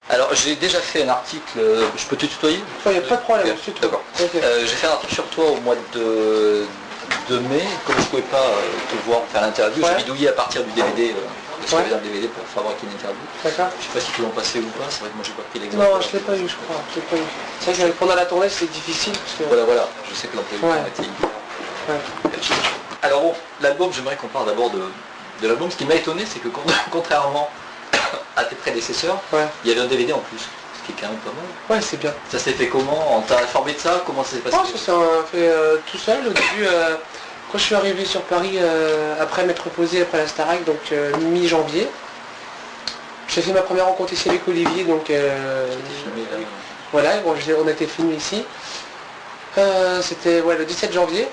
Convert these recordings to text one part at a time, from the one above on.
Alors j'ai déjà fait un article, je peux te tutoyer? Il n'y a pas de problème, Ok, c'est tout. d'accord. Okay. J'ai fait un article sur toi au mois de mai, comme je ne pouvais pas te voir faire l'interview, j'ai bidouillé à partir du DVD, parce qu'il y avait un DVD pour fabriquer une interview. D'accord. Je sais pas si tu l'ont passé ou pas, c'est vrai que moi j'ai pas pris l'exemple. Non, je l'ai pas eu, je crois. C'est vrai que pendant la tournée c'est difficile. Parce que... Voilà, je sais que l'emploi du temps était hyper. Alors bon, l'album, j'aimerais qu'on parle d'abord de l'album. Ce qui m'a étonné, c'est que contrairement à tes prédécesseurs, il y avait un DVD en plus, ce qui est quand même pas mal. Ouais, c'est bien. Ça s'est fait comment? On t'a informé de ça? Comment ça s'est passé? Ça s'est fait tout seul. Au début, quand je suis arrivé sur Paris, après m'être reposé après la Starac, donc mi-janvier, j'ai fait ma première rencontre ici avec Olivier, donc voilà, bon, on a été filmé ici. C'était le 17 janvier.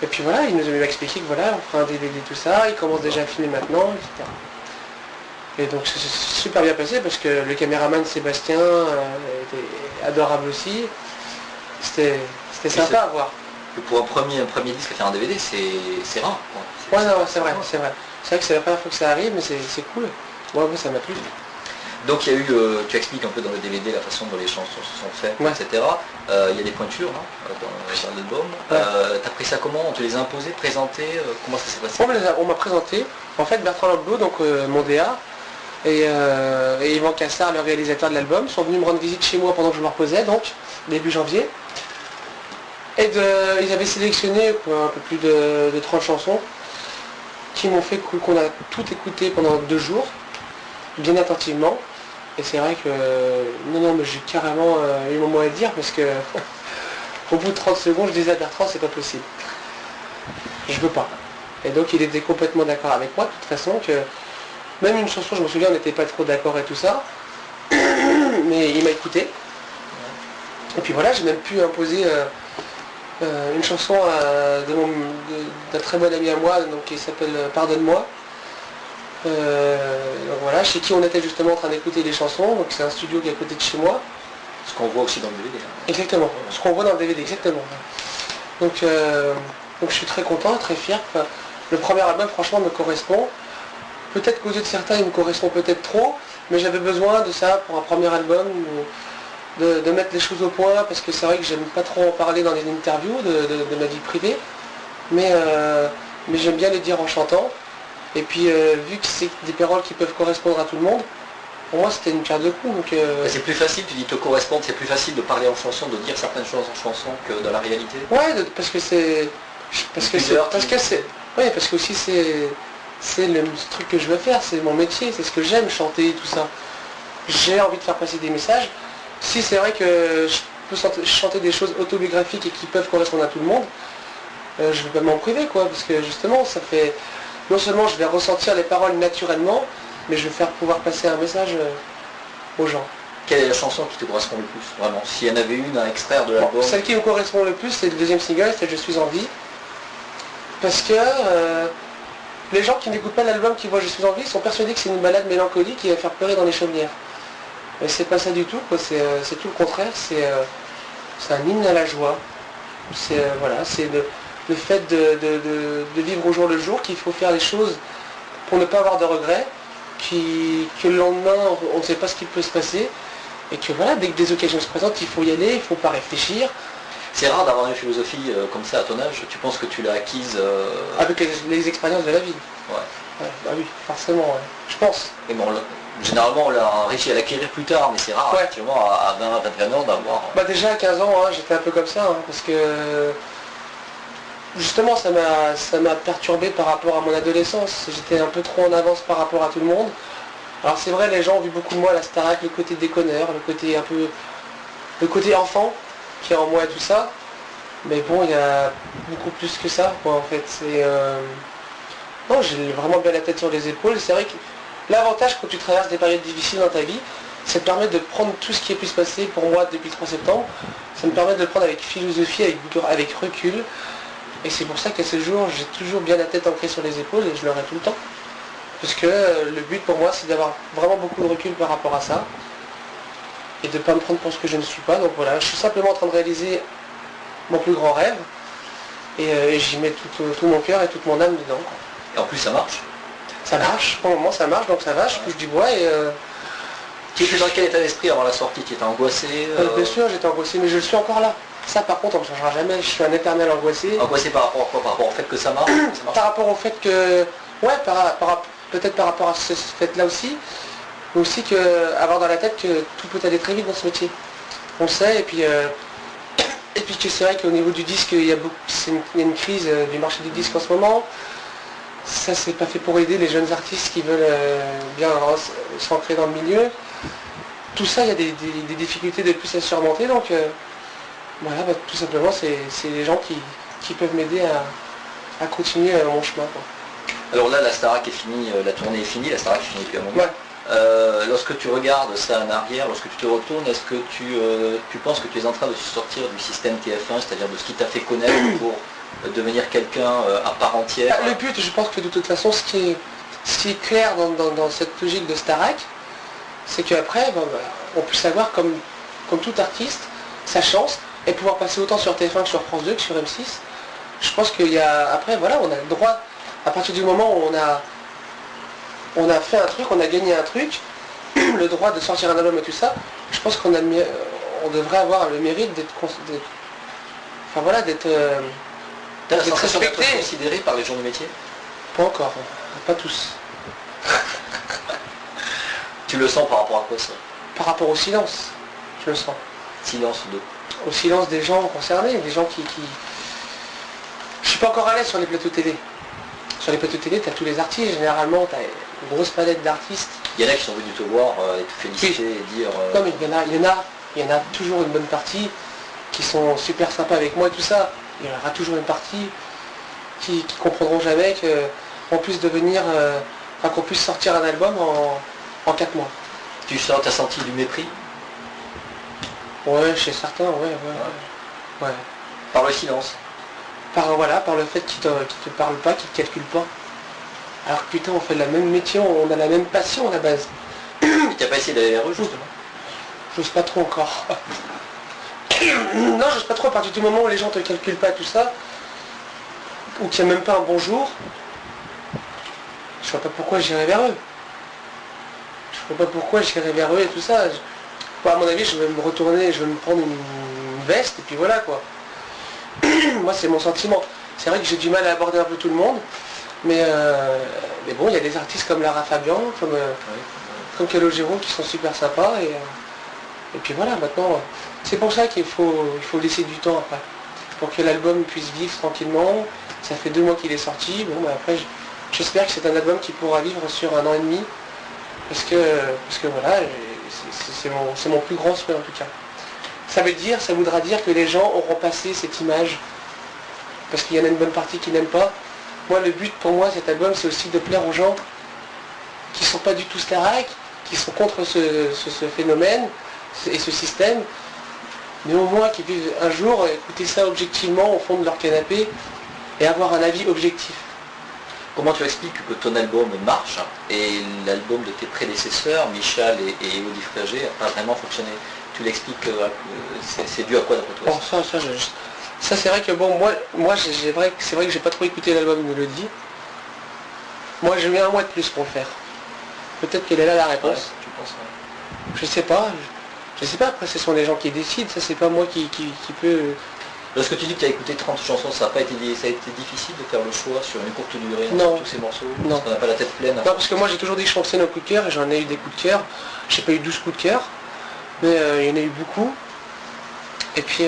Et puis voilà, il nous avait expliqué que voilà, on fera un DVD, tout ça, il commence déjà à filmer maintenant, etc. Et donc c'est super bien passé parce que le caméraman Sébastien était adorable aussi. C'était sympa à voir. Et pour un premier disque à faire un DVD, c'est rare. Ouais, non, c'est vrai. C'est vrai que c'est la première fois que ça arrive, mais c'est cool. Moi, ça m'a plu. Donc il y a eu, tu expliques un peu dans le DVD la façon dont les chansons se sont faites, etc. Il y a des pointures dans l'album. T'as pris ça comment? On te les a imposées, présentées? Comment ça s'est passé? On m'a présenté. En fait, Bertrand Lambot, donc mon DA, et Yvan Cassard, le réalisateur de l'album, sont venus me rendre visite chez moi pendant que je me reposais, donc début janvier. Et ils avaient sélectionné un peu plus de 30 chansons qui m'ont fait qu'on a tout écouté pendant 2 jours, bien attentivement. Et c'est vrai que non, mais j'ai carrément eu mon mot à dire parce que au bout de 30 secondes, je disais à Bertrand, c'est pas possible. Je veux pas. Et donc il était complètement d'accord avec moi, de toute façon, que même une chanson, je me souviens, on n'était pas trop d'accord et tout ça, mais il m'a écouté. Et puis voilà, j'ai même pu imposer une chanson d'un très bon ami à moi, donc, qui s'appelle Pardonne-moi. Donc voilà, chez qui on était justement en train d'écouter les chansons, donc c'est un studio qui est à côté de chez moi. Ce qu'on voit aussi dans le DVD. Exactement, ce qu'on voit dans le DVD, exactement. Donc je suis très content, très fier. Enfin, le premier album franchement me correspond. Peut-être qu'aux yeux de certains il me correspond peut-être trop, mais j'avais besoin de ça pour un premier album, de mettre les choses au point, parce que c'est vrai que j'aime pas trop en parler dans les interviews de ma vie privée, mais j'aime bien les dire en chantant. Et puis vu que c'est des paroles qui peuvent correspondre à tout le monde, pour moi c'était une pierre de coups. C'est plus facile, tu dis te correspondre, c'est plus facile de parler en chanson, de dire certaines choses en chanson que dans la réalité. Ouais, parce que c'est. Parce que aussi c'est le truc que je veux faire, c'est mon métier, c'est ce que j'aime, chanter, tout ça. J'ai envie de faire passer des messages. Si c'est vrai que je peux chanter des choses autobiographiques et qui peuvent correspondre à tout le monde, je ne vais pas m'en priver, quoi, parce que justement ça fait. Non seulement je vais ressentir les paroles naturellement, mais je vais faire pouvoir passer un message aux gens. Quelle est la chanson qui te correspond le plus, vraiment? S'il y en avait une à extraire de l'album? Celle qui me correspond le plus, c'est le deuxième single, c'est Je suis en vie. Parce que les gens qui n'écoutent pas l'album, qui voient Je suis en vie, sont persuadés que c'est une balade mélancolique qui va faire pleurer dans les chaumières. Mais c'est pas ça du tout, quoi. C'est tout le contraire, c'est un hymne à la joie. C'est le fait de vivre au jour le jour, qu'il faut faire les choses pour ne pas avoir de regrets, que le lendemain on ne sait pas ce qui peut se passer, et que voilà, dès que des occasions se présentent, il faut y aller, il ne faut pas réfléchir. C'est rare d'avoir une philosophie comme ça à ton âge, tu penses que tu l'as acquise avec les expériences de la vie. Ouais. Bah oui, forcément, ouais. Je pense. Et bon, généralement on l'a réussi à l'acquérir plus tard, mais c'est rare, effectivement, à 20, 21 ans d'avoir... Bah déjà à 15 ans, j'étais un peu comme ça, parce que justement ça m'a perturbé par rapport à mon adolescence. J'étais un peu trop en avance par rapport à tout le monde. Alors c'est vrai, les gens ont vu beaucoup de moi à la Starac, le côté déconneur, le côté enfant qui est en moi et tout ça. Mais bon, il y a beaucoup plus que ça, quoi, en fait. Non, j'ai vraiment bien la tête sur les épaules. C'est vrai que l'avantage quand tu traverses des périodes difficiles dans ta vie, ça te permet de prendre tout ce qui a pu se passer pour moi depuis le 3 septembre. Ça me permet de le prendre avec philosophie, avec recul. Et c'est pour ça qu'à ce jour, j'ai toujours bien la tête ancrée sur les épaules et je l'aurai tout le temps. Parce que le but pour moi, c'est d'avoir vraiment beaucoup de recul par rapport à ça. Et de ne pas me prendre pour ce que je ne suis pas. Donc voilà, je suis simplement en train de réaliser mon plus grand rêve. Et j'y mets tout mon cœur et toute mon âme dedans. Et en plus ça marche. Ça marche, pour le moment ça marche, donc ça va, je touche du bois et Tu étais dans quel état d'esprit avant la sortie? Tu étais angoissé Bien sûr, j'étais angoissé, mais je suis encore là. Ça, par contre, on ne changera jamais. Je suis un éternel angoissé. Angoissé par rapport à quoi? Par rapport au fait que ça marche, Par rapport au fait que... Ouais, peut-être par rapport à ce fait-là aussi. Mais aussi avoir dans la tête que tout peut aller très vite dans ce métier. On le sait, et puis que c'est vrai qu'au niveau du disque, il y a une crise du marché du disque en ce moment. Ça, c'est pas fait pour aider les jeunes artistes qui veulent bien s'ancrer dans le milieu. Tout ça, il y a des difficultés de plus à surmonter, donc voilà, tout simplement, c'est les gens qui peuvent m'aider à continuer mon chemin, quoi. Alors là, la Starac est finie, la tournée est finie, la Starac est finie depuis un moment. Ouais. Lorsque tu regardes ça en arrière, lorsque tu te retournes, est-ce que tu penses que tu es en train de sortir du système TF1, c'est-à-dire de ce qui t'a fait connaître pour devenir quelqu'un à part entière? Le but, je pense que de toute façon, ce qui est clair dans cette logique de Starac, c'est qu'après, on puisse avoir comme tout artiste sa chance et pouvoir passer autant sur TF1 que sur France 2 que sur M6. Je pense qu'il y a... Après, voilà, on a le droit, à partir du moment où on a fait un truc, on a gagné un truc, le droit de sortir un album et tout ça, je pense on devrait avoir le mérite d'être respecté. Considéré par les gens du métier? Pas encore, pas tous. Tu le sens par rapport à quoi ça? Par rapport au silence, je le sens. Silence de... Au silence des gens concernés, des gens qui... Je suis pas encore à l'aise sur les plateaux télé. Sur les plateaux télé, tu as tous les artistes, généralement, tu as une grosse palette d'artistes. Il y en a qui sont venus te voir et te féliciter et dire... Non mais il y en a toujours une bonne partie qui sont super sympas avec moi et tout ça. Il y en aura toujours une partie qui comprendront jamais qu'on puisse devenir... qu'on puisse sortir un album en 4 mois. Tu as senti du mépris? Ouais, chez certains, ouais. Par le silence? Par le fait qu'ils te parlent pas, qu'ils te calculent pas. Alors que putain, on fait le même métier, on a la même passion à la base. Tu n'as pas essayé d'aller vers eux, justement? J'ose pas trop encore. Non, j'ose pas trop à partir du moment où les gens te calculent pas tout ça, ou qu'il n'y a même pas un bonjour. Je vois pas pourquoi j'irais vers eux. Je vois pas pourquoi j'irais vers eux et tout ça. À mon avis, je vais me retourner, je vais me prendre une veste et puis voilà quoi. Moi, c'est mon sentiment. C'est vrai que j'ai du mal à aborder un peu tout le monde, mais bon, il y a des artistes comme Lara Fabian, comme Calogero qui sont super sympas et puis voilà. Maintenant, c'est pour ça qu'il faut laisser du temps après, pour que l'album puisse vivre tranquillement. Ça fait 2 mois qu'il est sorti. Bon, après, j'espère que c'est un album qui pourra vivre sur 1 an et demi, parce que voilà, c'est mon plus grand souhait en tout cas. Ça voudra dire que les gens auront passé cette image, parce qu'il y en a une bonne partie qui n'aiment pas. Moi, le but pour moi, cet album, c'est aussi de plaire aux gens qui ne sont pas du tout Starac, qui sont contre ce phénomène et ce système, mais au moins qui puissent un jour écouter ça objectivement au fond de leur canapé et avoir un avis objectif. Comment tu expliques que ton album marche et l'album de tes prédécesseurs, Michal et Elodie Frégé, n'a pas vraiment fonctionné? Tu l'expliques, c'est dû à quoi d'après toi? Bon, ça c'est vrai que bon, moi c'est vrai que j'ai pas trop écouté l'album de Elodie. Moi j'ai mis 1 mois de plus pour le faire. Peut-être qu'elle est là la réponse. Ouais, tu penses, ouais. Je sais pas. Après ce sont les gens qui décident, ça c'est pas moi qui peut... Lorsque tu dis que tu as écouté 30 chansons, ça a été difficile de faire le choix sur une courte durée non. Sur tous ces morceaux? Non. Parce qu'on n'a pas la tête pleine? Non, parce que moi j'ai toujours dit que je fonçais nos coups de cœur et j'en ai eu des coups de cœur. J'ai pas eu 12 coups de cœur, mais il y en a eu beaucoup. Et puis...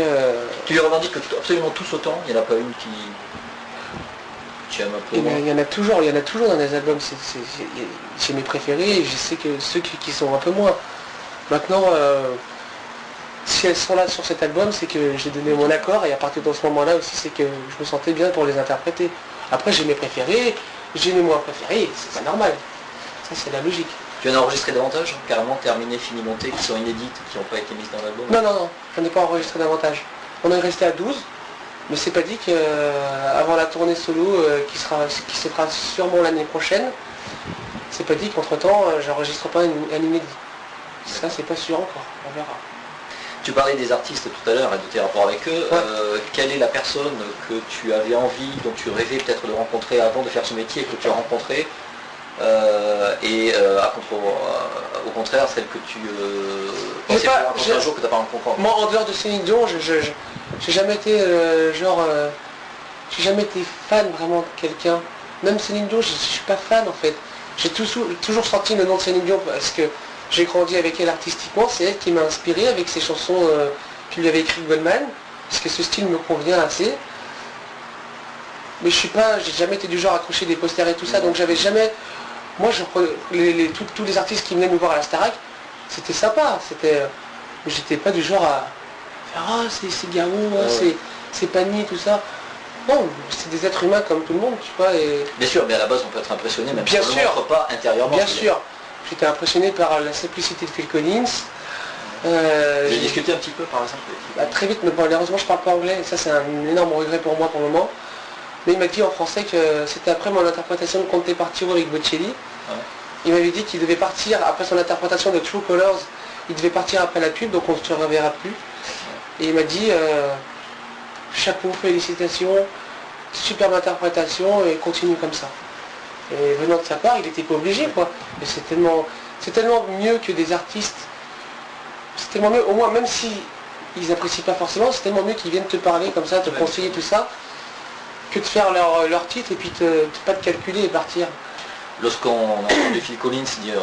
Tu les revendiques absolument tous autant? Il n'y en a pas une qui... Tu aimes un peu moins? Il y en a toujours dans les albums, c'est mes préférés et je sais que ceux qui sont un peu moins. Maintenant, si elles sont là sur cet album, c'est que j'ai donné mon accord et à partir de ce moment-là aussi, c'est que je me sentais bien pour les interpréter. Après, j'ai mes préférés, j'ai mes moins préférés, c'est pas normal. Ça, c'est la logique. Tu en as enregistré davantage, carrément terminé, fini, monté, qui sont inédites, qui n'ont pas été mises dans l'album? Non, j'en ai pas enregistré davantage. On est resté à 12, mais c'est pas dit qu'avant la tournée solo qui se fera sûrement l'année prochaine, c'est pas dit qu'entre-temps, j'enregistre pas un inédit. Ça, c'est pas sûr encore, on verra. Tu parlais des artistes tout à l'heure et de tes rapports avec eux. Ouais. Quelle est la personne que tu avais envie, dont tu rêvais peut-être de rencontrer avant de faire ce métier, que tu as rencontré au contraire, celle que tu pensais pouvoir rencontrer un jour que tu n'as pas rencontré. Moi, en dehors de Céline Dion, j'ai jamais été j'ai jamais été fan vraiment de quelqu'un. Même Céline Dion, je suis pas fan en fait. J'ai toujours senti le nom de Céline Dion parce que j'ai grandi avec elle artistiquement. C'est elle qui m'a inspiré avec ses chansons qu'il lui avait écrites Goldman, parce que ce style me convient assez. Mais j'ai jamais été du genre à accrocher des posters et tout ça, donc j'avais jamais. Moi, tous les artistes qui venaient nous voir à la Starac, c'était sympa. Mais j'étais pas du genre à faire c'est Garou, c'est Pani, tout ça. Non, c'est des êtres humains comme tout le monde, tu vois. Bien sûr, mais à la base, on peut être impressionné, même bien si on sûr, ne montre pas intérieurement. Bien sûr. J'étais impressionné par la simplicité de Phil Collins. J'ai discuté un petit peu, par exemple. Très vite, mais malheureusement, je parle pas anglais, et ça, c'est un énorme regret pour moi pour le moment. Mais il m'a dit en français que c'était après mon interprétation de Conte Partiro avec Bocelli. Ouais. Il m'avait dit qu'il devait partir, après son interprétation de True Colors, il devait partir après la pub, donc on ne se reverra plus. Et il m'a dit, chapeau, félicitations, superbe interprétation, et continue comme ça. Et venant de sa part, il n'était pas obligé, quoi. Et c'est tellement mieux que des artistes. C'est tellement mieux, au moins, même si ils n'apprécient pas forcément, c'est tellement mieux qu'ils viennent te parler comme ça, te conseiller tout ça, que de faire leur titre et puis pas te calculer et partir. Lorsqu'on a entendu Phil Collins dire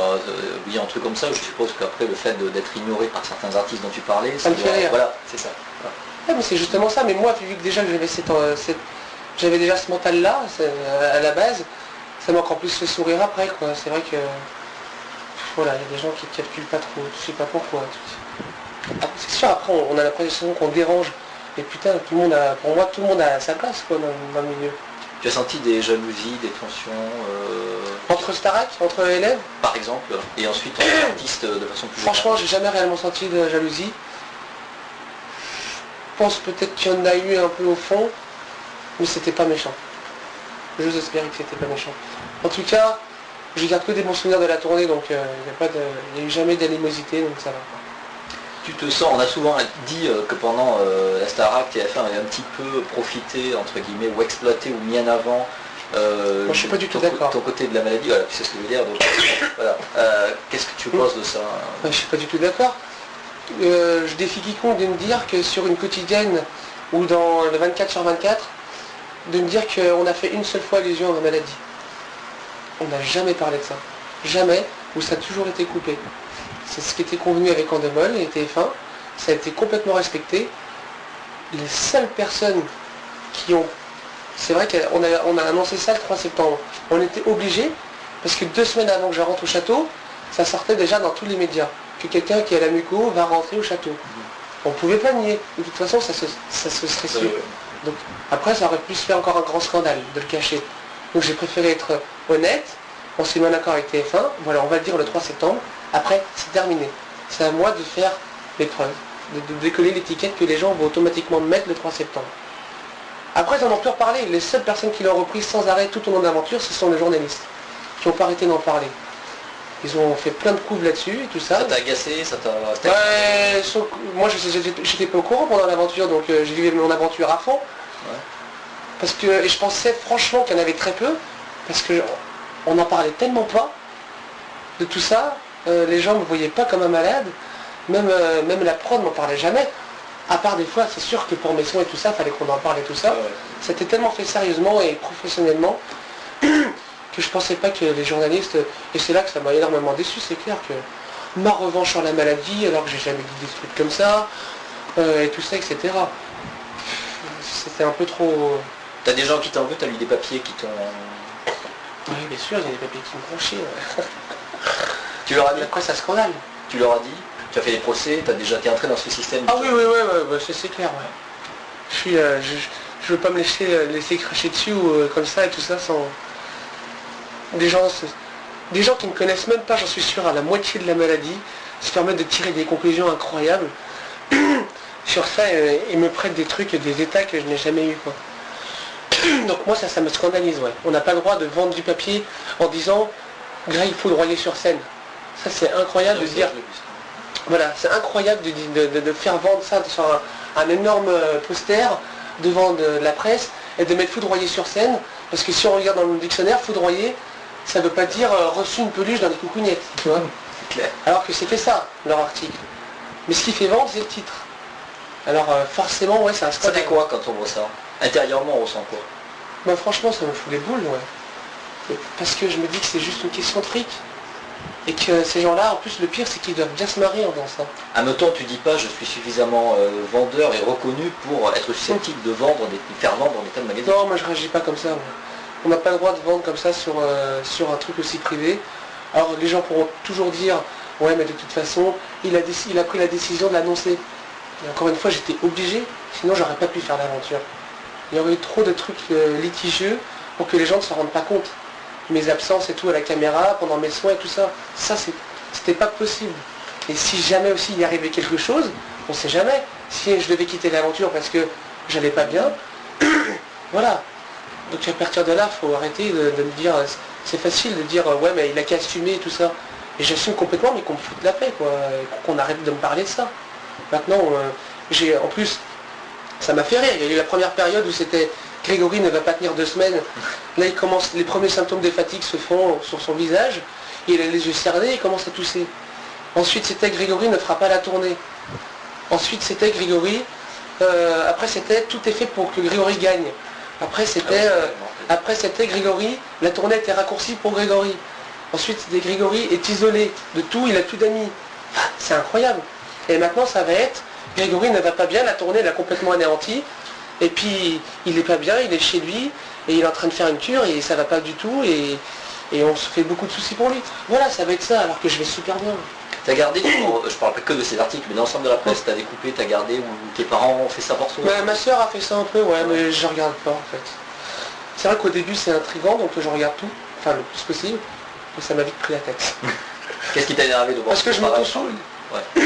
un truc comme ça, je suppose qu'après le fait d'être ignoré par certains artistes dont tu parlais, ça me fait rire. Voilà, c'est ça. Voilà. Ouais, mais c'est justement ça, mais moi, vu que déjà j'avais déjà ce mental-là, à la base, ça m'a encore plus fait sourire après, quoi. C'est vrai que voilà, il y a des gens qui ne calculent pas trop, je sais pas pourquoi. C'est sûr, après on a l'impression qu'on dérange. Et putain, pour moi, tout le monde a sa place, quoi, dans le milieu. Tu as senti des jalousies, des tensions entre Starac, entre élèves par exemple, et ensuite entre artistes de façon plus Franchement, j'ai jamais réellement senti de jalousie. Je pense peut-être qu'il y en a eu un peu au fond, mais c'était pas méchant. J'ose espérer que c'était pas méchant. En tout cas, je garde que des bons souvenirs de la tournée, donc il n'y a eu jamais d'animosité, donc ça va. Tu te sens, on a souvent dit que pendant la Starac, TF1 avait un petit peu profité, entre guillemets, ou exploité, ou mis en avant moi, je suis pas du tout d'accord. Ton côté de la maladie, voilà, tu sais ce que je veux dire. Donc, voilà. Qu'est-ce que tu penses de ça? Je suis pas du tout d'accord. Je défie quiconque de me dire que sur une quotidienne ou dans le 24 sur 24, de me dire qu'on a fait une seule fois allusion à ma maladie. On n'a jamais parlé de ça. Jamais, ou ça a toujours été coupé. C'est ce qui était convenu avec Endemol et TF1. Ça a été complètement respecté. Les seules personnes qui ont... C'est vrai qu'on a annoncé ça le 3 septembre. On était obligés, parce que 2 semaines avant que je rentre au château, ça sortait déjà dans tous les médias, que quelqu'un qui a la muco va rentrer au château. On ne pouvait pas nier. De toute façon, ça se serait su. Donc, après, ça aurait pu se faire encore un grand scandale de le cacher. Donc j'ai préféré être honnête. On s'est mis en accord avec TF1. Voilà, on va le dire le 3 septembre. Après, c'est terminé. C'est à moi de faire les preuves, de décoller l'étiquette que les gens vont automatiquement mettre le 3 septembre. Après, ils en ont plus reparlé. Les seules personnes qui l'ont repris sans arrêt tout au long de l'aventure, ce sont les journalistes, qui n'ont pas arrêté d'en parler. Ils ont fait plein de coups là-dessus et tout ça. Ça t'a agacé, ça t'a... Ouais, moi, j'étais pas au courant pendant l'aventure, donc j'ai vécu mon aventure à fond. Ouais. Parce que, et je pensais franchement qu'il y en avait très peu, parce qu'on n'en parlait tellement pas de tout ça. Les gens ne me voyaient pas comme un malade. Même la prod m'en parlait jamais. À part des fois, c'est sûr que pour mes sons et tout ça, il fallait qu'on en parle et tout ça. Ouais. C'était tellement fait sérieusement et professionnellement que je pensais pas que les journalistes... Et c'est là que ça m'a énormément déçu, c'est clair que ma revanche sur la maladie, alors que j'ai jamais dit des trucs comme ça, et tout ça, etc. C'était un peu trop... T'as des gens qui t'en veulent, t'as lu des papiers qui t'ont... Oui, bien sûr, il y a des papiers qui me font chier. Ouais. Tu leur as dit? Après, ça scandale. Tu leur as dit? Tu as fait des procès, tu as déjà été entré dans ce système? Ah oui, c'est clair, ouais. Je veux pas me laisser cracher dessus ou comme ça et tout ça sans... Des gens qui ne connaissent même pas, j'en suis sûr, à la moitié de la maladie, se permettent de tirer des conclusions incroyables sur ça et me prêtent des trucs et des états que je n'ai jamais eu, quoi. Donc moi ça me scandalise, ouais. On n'a pas le droit de vendre du papier en disant Grey foudroyé sur scène. Ça c'est incroyable de dire. Voilà, c'est incroyable de faire vendre ça sur un énorme poster devant de la presse et de mettre foudroyé sur scène, parce que si on regarde dans le dictionnaire, foudroyer, ça veut pas dire reçu une peluche dans les coucougnettes, tu vois. Clair. Alors que c'était ça, leur article. Mais ce qui fait vendre, c'est le titre. Alors forcément, ouais, c'est un Ça scandale. fait quoi quand on voit ça? Intérieurement, on ressent quoi? Bah franchement, ça me fout les boules, ouais. Parce que je me dis que c'est juste une question de fric. Et que ces gens-là, en plus, le pire, c'est qu'ils doivent bien se marier en faisant ça. À même temps, tu dis pas je suis suffisamment vendeur et reconnu pour être susceptible de faire vendre des tas de magazines. Non, moi je réagis pas comme ça. Moi. On n'a pas le droit de vendre comme ça sur un truc aussi privé. Alors les gens pourront toujours dire, ouais mais de toute façon, il a pris la décision de l'annoncer. Et encore une fois, j'étais obligé, sinon j'aurais pas pu faire l'aventure. Il y aurait eu trop de trucs litigieux pour que les gens ne se rendent pas compte. Mes absences et tout à la caméra, pendant mes soins et tout ça, c'était pas possible. Et si jamais aussi il y arrivait quelque chose, on sait jamais. Si je devais quitter l'aventure parce que j'allais pas bien, voilà. Donc à partir de là, il faut arrêter de me dire, c'est facile de dire, ouais mais il a qu'à assumer et tout ça. Et j'assume complètement, mais qu'on me foute la paix, quoi. Qu'on arrête de me parler de ça. Maintenant, en plus, ça m'a fait rire. Il y a eu la première période où c'était Grégory ne va pas tenir 2 semaines. Là, les premiers symptômes de fatigue se font sur son visage. Il a les yeux cernés, il commence à tousser. Ensuite, c'était Grégory ne fera pas la tournée. Ensuite, c'était Grégory. Après, c'était tout est fait pour que Grégory gagne. Après, c'était Grégory. La tournée était raccourcie pour Grégory. Ensuite, c'était Grégory est isolé de tout, il a plus d'amis. C'est incroyable. Et maintenant, ça va être Grégory ne va pas bien, la tournée l'a complètement anéantie. Et puis, il n'est pas bien, il est chez lui, et il est en train de faire une cure, et ça va pas du tout, et on se fait beaucoup de soucis pour lui. Voilà, ça va être ça, alors que je vais super bien. T'as gardé, je parle pas que de ces articles, mais l'ensemble de la presse, t'as découpé, t'as gardé, ou tes parents ont fait ça pour toi? Ma soeur a fait ça un peu, ouais, mais je regarde pas en fait. C'est vrai qu'au début c'est intriguant, donc je regarde tout, enfin le plus possible, mais ça m'a vite pris la tête. Qu'est-ce qui t'a énervé de voir Parce que je m'auto-saoule. Ouais.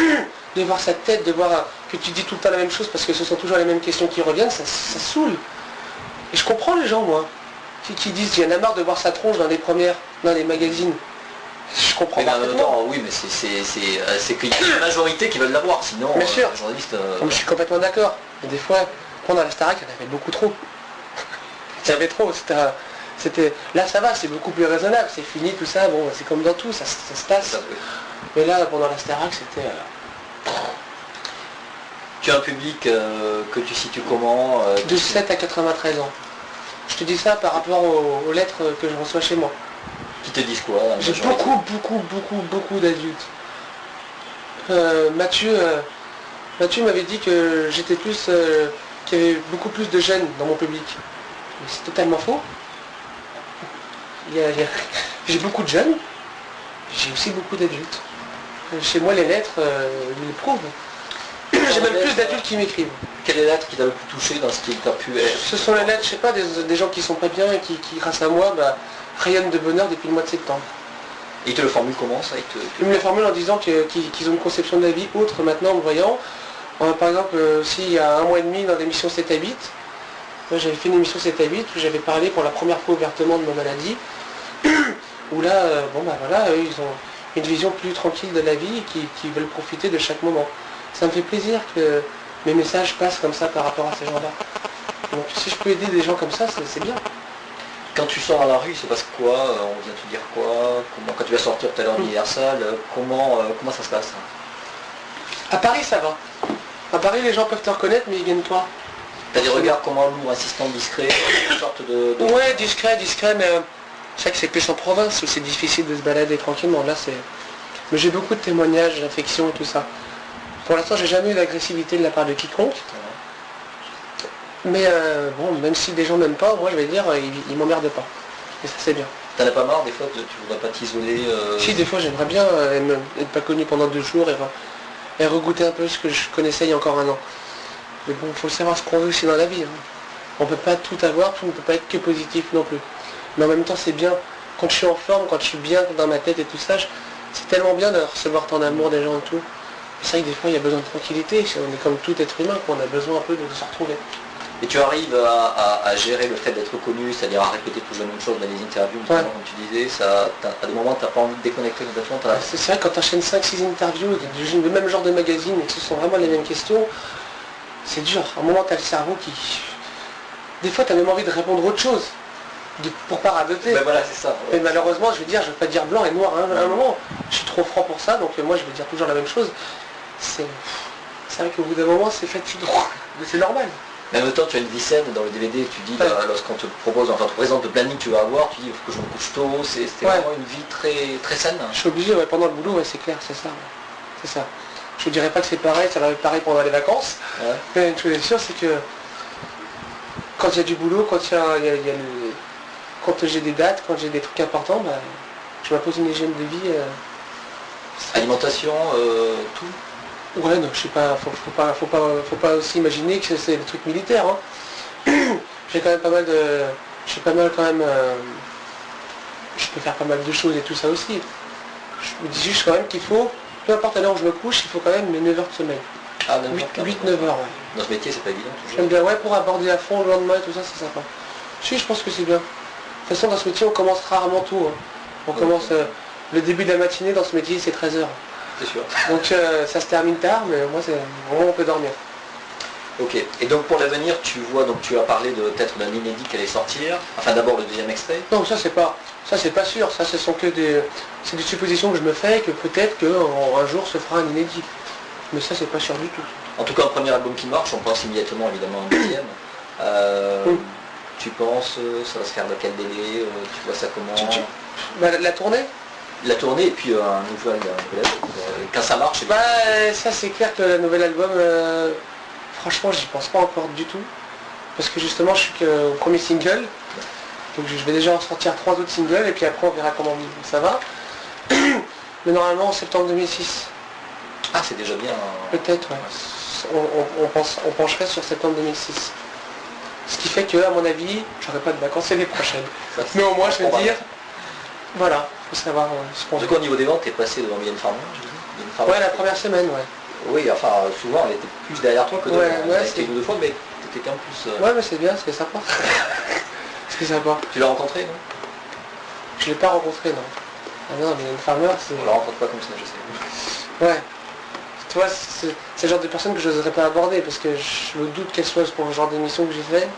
De voir sa tête, de voir que tu dis tout le temps la même chose parce que ce sont toujours les mêmes questions qui reviennent, ça saoule. Et je comprends les gens, moi, qui disent qu'il y en a marre de voir sa tronche dans les magazines. Je comprends parfaitement. Oui, mais c'est qu'il y a une majorité qui veulent l'avoir, sinon bien sûr. Les journalistes... Je suis complètement d'accord. Mais des fois, pendant la Starac, il y en avait beaucoup trop. Il y avait trop. Là, ça va, c'est beaucoup plus raisonnable. C'est fini, tout ça. Bon, c'est comme dans tout, ça se passe. Mais là, pendant la Starac, c'était... Tu as un public que tu situes comment De 7 à 93 ans. Je te dis ça par rapport aux lettres que je reçois chez moi. Qui te disent quoi? J'ai beaucoup d'adultes. Mathieu m'avait dit que j'étais plus... qu'il y avait beaucoup plus de jeunes dans mon public. Mais c'est totalement faux. J'ai beaucoup de jeunes, j'ai aussi beaucoup d'adultes. Chez moi, les lettres, ils le prouvent. J'ai même plus d'adultes qui m'écrivent. Quelle est la lettre qui t'a le plus touché dans ce qui t'a pu être? Ce sont les lettres, je sais pas, des gens qui sont pas bien et qui grâce à moi, rayonnent de bonheur depuis le mois de septembre. Et ils te le formulent comment ça? Ils me le formulent en disant qu'ils ont une conception de la vie autre maintenant en me voyant. Par exemple, s'il y a 1 mois et demi dans l'émission 7 à 8, moi j'avais fait une émission 7 à 8 où j'avais parlé pour la première fois ouvertement de ma maladie, où là, eux, ils ont une vision plus tranquille de la vie et qui veulent profiter de chaque moment. Ça me fait plaisir que mes messages passent comme ça par rapport à ces gens-là. Donc si je peux aider des gens comme ça, c'est bien. Quand tu sors à la rue, il se passe quoi? On vient te dire quoi? Quand tu vas sortir tout à l'heure d'Universal, comment ça se passe? À Paris, ça va. À Paris, les gens peuvent te reconnaître, mais ils viennent toi. T'as des regards comment lourds, insistants, discrets, une sorte de... Ouais, discret, mais c'est vrai que c'est plus en province où c'est difficile de se balader tranquillement. Là, c'est... Mais j'ai beaucoup de témoignages, d'affection et tout ça. Pour l'instant, j'ai jamais eu d'agressivité de la part de quiconque. Mais même si des gens m'aiment pas, moi je vais dire, ils m'emmerdent pas. Et ça c'est bien. T'en as pas marre des fois, tu voudrais pas t'isoler Si, des fois j'aimerais bien être pas connu pendant 2 jours et regoûter un peu ce que je connaissais il y a encore 1 an. Mais bon, il faut savoir ce qu'on veut aussi dans la vie. On peut pas tout avoir, tout ne peut pas être que positif non plus. Mais en même temps c'est bien. Quand je suis en forme, quand je suis bien dans ma tête et tout ça, c'est tellement bien de recevoir tant d'amour des gens et tout. C'est vrai que des fois il y a besoin de tranquillité, on est comme tout être humain, qu'on a besoin un peu de se retrouver. Et tu arrives à gérer le fait d'être connu, c'est-à-dire à répéter toujours la même chose dans les interviews, comme tu disais, à des moments tu n'as pas envie de déconnecter complètement. C'est vrai, quand tu enchaînes 5-6 interviews, du même genre de magazine, et que ce sont vraiment les mêmes questions, c'est dur. À un moment tu as le cerveau qui... Des fois tu as même envie de répondre autre chose. pour pas radoter. Ben voilà, c'est ça. Ouais. Et malheureusement, je veux pas dire blanc et noir. Hein. À un moment, je suis trop franc pour ça, donc moi je vais dire toujours la même chose. C'est vrai qu'au bout d'un moment, c'est fatigant. Mais c'est normal. Mais en même temps, tu as une vie saine dans le DVD, tu dis, lorsqu'on te propose, enfin, te présente le planning que tu vas avoir, tu dis, il faut que je me couche tôt, c'était vraiment une vie très, très saine. Je suis obligé, pendant le boulot, c'est clair, c'est ça. Ouais. C'est ça. Je ne dirais pas que c'est pareil, ça va être pareil pendant les vacances. Ouais. Mais une chose est sûre, c'est que quand il y a du boulot, quand quand j'ai des dates, quand j'ai des trucs importants, je m'impose une hygiène de vie. Alimentation, tout. Ouais, non, je sais pas, faut pas aussi imaginer que c'est des trucs militaires. Hein. J'ai quand même pas mal de. Je peux faire pas mal de choses et tout ça aussi. Je me dis juste quand même qu'il faut, peu importe à l'heure où je me couche, il faut quand même mes 9 heures de sommeil. Ah, 8-9 heures, ouais. Dans ce métier, c'est pas évident. J'aime bien, pour aborder à fond le lendemain et tout ça, c'est sympa. Si, je pense que c'est bien. De toute façon, dans ce métier, on commence rarement tôt. Hein. On commence le début de la matinée, dans ce métier, c'est 13 heures. C'est sûr. Donc ça se termine tard, mais moi, c'est vraiment on peut dormir. Ok. Et donc pour l'avenir, tu as parlé de peut-être d'un inédit qui allait sortir. Enfin, d'abord le deuxième extrait. Non, ça c'est pas sûr. Ça, ce sont que des suppositions que je me fais, que peut-être qu'un jour se fera un inédit. Mais ça, c'est pas sûr du tout. En tout cas, un premier album qui marche, on pense immédiatement évidemment à un deuxième. Tu penses, ça va se faire dans quel délai, tu vois ça comment La tournée. La tournée et puis un nouvel album. Quand ça marche. Ça c'est clair que le nouvel album, franchement, j'y pense pas encore du tout. Parce que justement, je suis qu'au premier single. Donc je vais déjà en sortir 3 autres singles et puis après on verra comment ça va. Mais normalement en septembre 2006. Ah, c'est déjà bien. Peut-être, ouais. On pencherait sur septembre 2006. Ce qui fait que, à mon avis, j'aurai pas de vacances l'année prochaine. Mais au moins, je vais dire, voilà, faut savoir ce qu'on fait. Du coup, au niveau des ventes, t'es passé devant Mylène Farmer, je dis. Ouais, la première semaine, ouais. Oui, enfin, souvent, elle était plus derrière toi que devant. Ouais, c'était une ou deux fois, mais t'étais quand même plus... Ouais, mais c'est bien, c'est sympa. C'est sympa. Tu l'as rencontré, non? Je l'ai pas rencontré, non. Ah non, Mylène Farmer, c'est... On la rencontre pas comme ça, je sais. Ouais. Tu vois, c'est le genre de personne que je n'oserais pas aborder parce que je me doute qu'elle soit pour le genre d'émission que j'ai fait.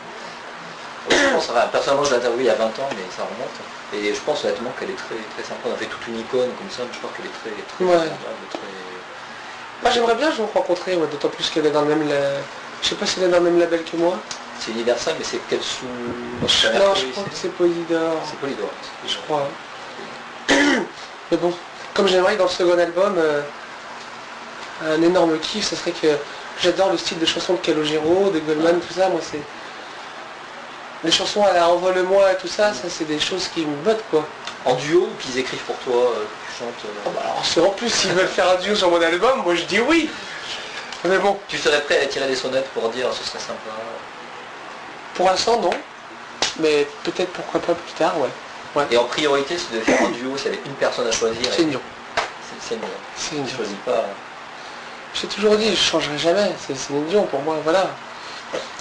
Je pense, personnellement, je l'ai interviewée il y a 20 ans, mais ça remonte. Et je pense honnêtement qu'elle est très, très sympa. On a fait toute une icône comme ça, mais je crois qu'elle est très, très agréable, très... Moi, j'aimerais bien vous rencontrer, d'autant plus qu'elle est dans le même... Je sais pas si elle est dans le même label que moi. C'est Universal, mais c'est quel sous... Non, je crois que c'est Polydor. C'est Polydor. Je crois. Mais bon, comme j'aimerais dans le second album... un énorme kiff, ça serait que j'adore le style de chansons de Calogero, de Goldman, tout ça, moi c'est... Les chansons à la Envole-moi et tout ça, ça c'est des choses qui me bottent quoi. En duo ou qu'ils écrivent pour toi, tu chantes alors c'est en plus, s'ils veulent faire un duo sur mon album, moi je dis oui. Mais bon. Tu serais prêt à tirer des sonnettes pour dire ce serait sympa? Pour l'instant non. Mais peut-être pourquoi pas plus tard, ouais. Et en priorité, si tu devais faire un duo, s'il y avait une personne à choisir... C'est Céline Dion. C'est Céline Dion. Céline Dion. Je choisis pas... J'ai toujours dit, je changerai jamais, c'est Céline Dion pour moi, voilà.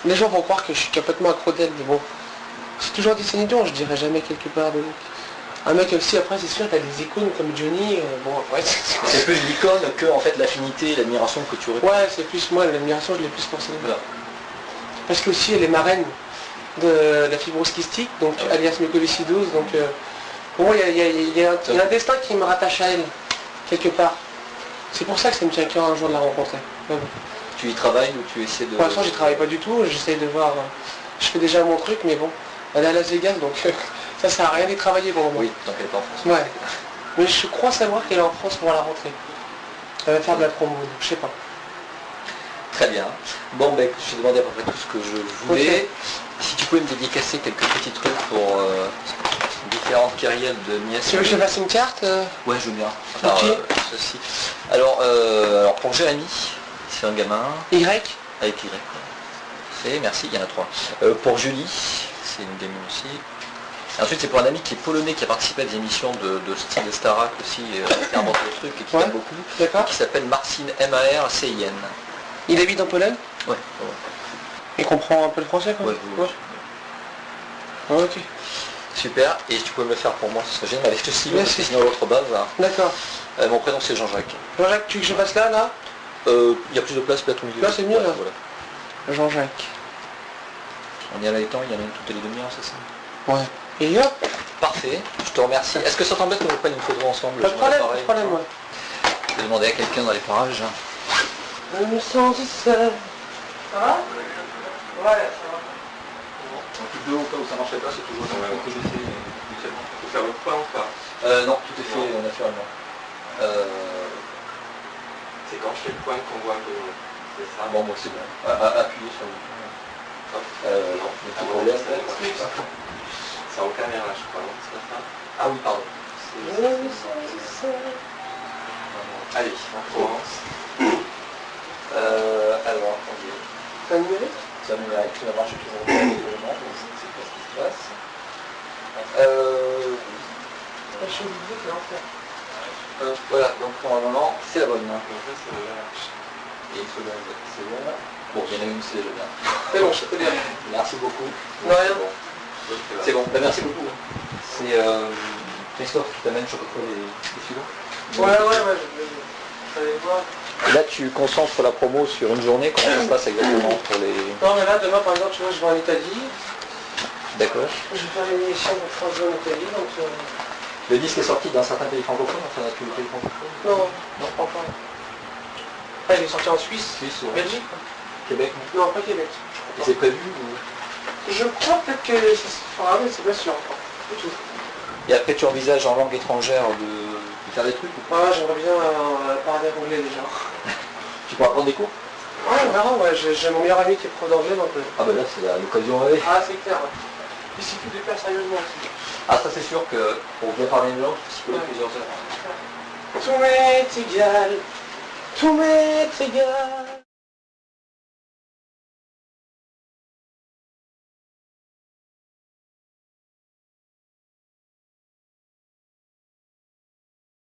Les gens vont croire que je suis complètement accro d'elle, mais bon. J'ai toujours dit Céline Dion, je dirais jamais quelque part de... Un mec aussi, après c'est sûr, t'as des icônes comme Johnny, bon ouais. C'est plus l'icône que en fait l'affinité, l'admiration que tu aurais. Ouais, c'est plus moi, l'admiration je l'ai plus pour Céline Dion. Parce qu'aussi elle est marraine de la fibrose kystique, donc alias mucoviscidose, donc pour moi il y a un destin qui me rattache à elle, quelque part. C'est pour ça que ça me tient à cœur un jour de la rencontrer. Ouais. Tu y travailles ou tu essaies de... Pour l'instant, j'y travaille pas du tout. J'essaie de voir... Je fais déjà mon truc, mais bon, elle est à Las Vegas, donc ça sert à rien d'y travailler pour le moment. Oui, donc elle est pas en France. Ouais. Mais je crois savoir qu'elle est en France pour la rentrée. Elle va faire de la promo, donc je sais pas. Très bien. Bon, ben, j'ai demandé à peu près tout ce que je voulais. Okay. Si tu pouvais me dédicacer quelques petits trucs pour différentes carrières de Mia Siri. Tu veux que je fasse une carte Ouais, je veux bien. Alors, ceci. Alors pour Jérémy, c'est un gamin. Y. Avec Y. C'est, merci, il y en a 3. Pour Julie, c'est une gamine aussi. Et ensuite, c'est pour un ami qui est polonais, qui a participé à des émissions de style Starac aussi, qui a inventé le truc et qui t'aime beaucoup. D'accord. Qui s'appelle Marcin, M-A-R-C-I-N. Il habite en Pologne? Ouais. Il comprend un peu le français quoi? Ouais. Ok. Super, et si tu peux me le faire pour moi, ce serait génial, avec ceci, parce que sinon l'autre base. D'accord. Mon prénom c'est Jean-Jacques. Jean-Jacques, tu veux que je passe là? Il y a plus de place peut-être au milieu. Là c'est mieux là. Voilà. Jean-Jacques. On y a là les temps, il y en a une toutes les demi-heures, c'est ça? Ouais. Et hop. Parfait, je te remercie. Est-ce que ça t'embête qu'on prenne une photo ensemble? Pas de problème, pas de problème, ouais. Je vais demander à quelqu'un dans les parages. Je me sens seul. Ça va? Ouais, ça va. Donc deux au cas où ça marchait pas, c'est toujours le que j'ai fait habituellement. Il faut faire le point ou pas? Non, tout est fait naturellement. C'est quand je fais le point qu'on voit un peu mieux. C'est ça. Bon, moi c'est bon. Appuyez sur le point. Non, le petit problème. c'est en caméra, je crois, non? C'est pas ça? Ah oui, pardon. Allez, on commence. Alors, attendez. T'as une numérique? Ça numérique, ça marche toujours bien, évidemment, donc c'est pas ce qui se passe. Je suis obligé de l'enfer. Voilà, donc pour le moment, c'est la bonne. Donc là, c'est le RH. Et une seconde, c'est bon. Bon, il y en a une, c'est déjà bien. C'est bon, je peux dire. Merci beaucoup. De rien. Bon. C'est bon, bah, merci beaucoup. C'est Christophe qui t'amène, je crois, les filons. Ouais, je vais voir. Et là, tu concentres la promo sur une journée, comment ça se passe exactement pour les... Non, mais là, demain, par exemple, tu vois, je vais en Italie. D'accord. Je vais faire une émission de France en Italie, donc... Le disque est sorti d'un certain pays francophone, enfin d'un pays francophone. Non, pas encore. Ah, il est sorti en Suisse, Suisse, en Belgique. Québec. Non, pas Québec. Et c'est prévu ou... Je crois peut-être que ça se fera, mais c'est pas sûr encore. Du tout. Et après, tu envisages en langue étrangère de faire des trucs ou pas? Ouais, j'aimerais bien parler anglais déjà. Tu pourras prendre des cours? Ouais, on verra, ouais. J'ai mon meilleur ami qui est prof d'anglais, donc... Ah bah là, c'est l'occasion rêvée. Ah, c'est clair, ouais. Il suffit de faire sérieusement aussi. Ah, ça c'est sûr que pour bien parler une langue, il faut s'y coller plusieurs heures. Tout m'est égal, tout m'est égal.